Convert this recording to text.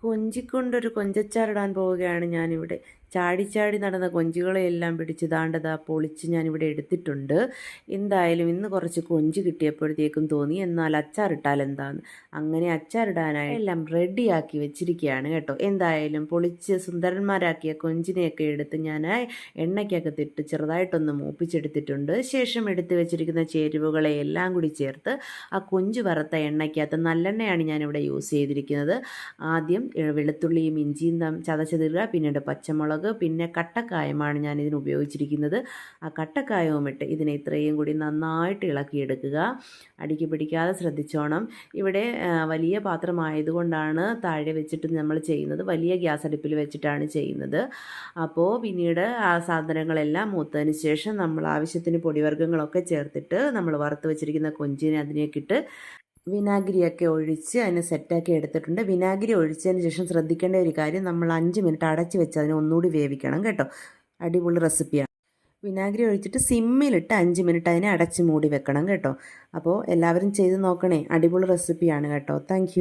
കൊഞ്ചിക്കൊണ്ടൊരു കൊഞ്ചച്ചാറിടാൻ പോവുകയാണ് ഞാനിവിടെ. ചാടി നടന്ന കൊഞ്ചുകളെയെല്ലാം പിടിച്ച് ദാണ്ടതാ പൊളിച്ച് ഞാനിവിടെ എടുത്തിട്ടുണ്ട്. എന്തായാലും ഇന്ന് കുറച്ച് കൊഞ്ച് കിട്ടിയപ്പോഴത്തേക്കും തോന്നി എന്നാൽ അച്ചാറിട്ടാൽ എന്താന്ന്. അങ്ങനെ അച്ചാറിടാനായി എല്ലാം റെഡിയാക്കി വെച്ചിരിക്കുകയാണ് കേട്ടോ. എന്തായാലും പൊളിച്ച് സുന്ദരന്മാരാക്കിയ കൊഞ്ചിനെയൊക്കെ എടുത്ത് ഞാൻ എണ്ണയ്ക്കകത്തിട്ട് ചെറുതായിട്ടൊന്ന് മൂപ്പിച്ചെടുത്തിട്ടുണ്ട്. ശേഷം എടുത്ത് വെച്ചിരിക്കുന്ന ചേരുവകളെ എല്ലാം കൂടി ചേർത്ത് ആ കൊഞ്ച് വറുത്ത എണ്ണയ്ക്കകത്ത് നല്ലെണ്ണയാണ് ഞാനിവിടെ യൂസ് ചെയ്തിരിക്കുന്നത്. ആദ്യം വെളുത്തുള്ളിയും ഇഞ്ചിയും ചതച്ചതിടുക, പിന്നീട് പച്ചമുളക്, പിന്നെ കട്ടക്കായമാണ് ഞാൻ ഇതിന് ഉപയോഗിച്ചിരിക്കുന്നത്. ആ കട്ടക്കായവും ഇട്ട് ഇതിനെ ഇത്രയും കൂടി നന്നായിട്ട് ഇളക്കിയെടുക്കുക. അടിക്ക് പിടിക്കാതെ ശ്രദ്ധിച്ചോണം. ഇവിടെ വലിയ പാത്രമായതുകൊണ്ടാണ് താഴെ വെച്ചിട്ട് നമ്മൾ ചെയ്യുന്നത്. വലിയ ഗ്യാസ് അടുപ്പിൽ വെച്ചിട്ടാണ് ചെയ്യുന്നത്. അപ്പോൾ പിന്നീട് ആ സാധനങ്ങളെല്ലാം മൂത്തതിന് ശേഷം നമ്മൾ ആവശ്യത്തിന് പൊടിവർഗ്ഗങ്ങളൊക്കെ ചേർത്തിട്ട് നമ്മൾ വറുത്ത് വെച്ചിരിക്കുന്ന കൊഞ്ചിനെ അതിനേക്കിട്ട് വിനാഗിരിയൊക്കെ ഒഴിച്ച് അതിനെ സെറ്റാക്കി എടുത്തിട്ടുണ്ട്. വിനാഗിരി ഒഴിച്ചതിന് ശേഷം ശ്രദ്ധിക്കേണ്ട ഒരു കാര്യം, നമ്മൾ 5 മിനിറ്റ് അടച്ച് വെച്ച് അതിനെ ഒന്നുകൂടി വേവിക്കണം കേട്ടോ. അടിപൊളി റെസിപ്പിയാണ്. വിനാഗിരി ഒഴിച്ചിട്ട് സിമ്മിലിട്ട് 5 മിനിറ്റ് അതിനെ അടച്ച് മൂടി വെക്കണം കേട്ടോ. അപ്പോൾ എല്ലാവരും ചെയ്ത് നോക്കണേ, അടിപൊളി റെസിപ്പിയാണ് കേട്ടോ. താങ്ക്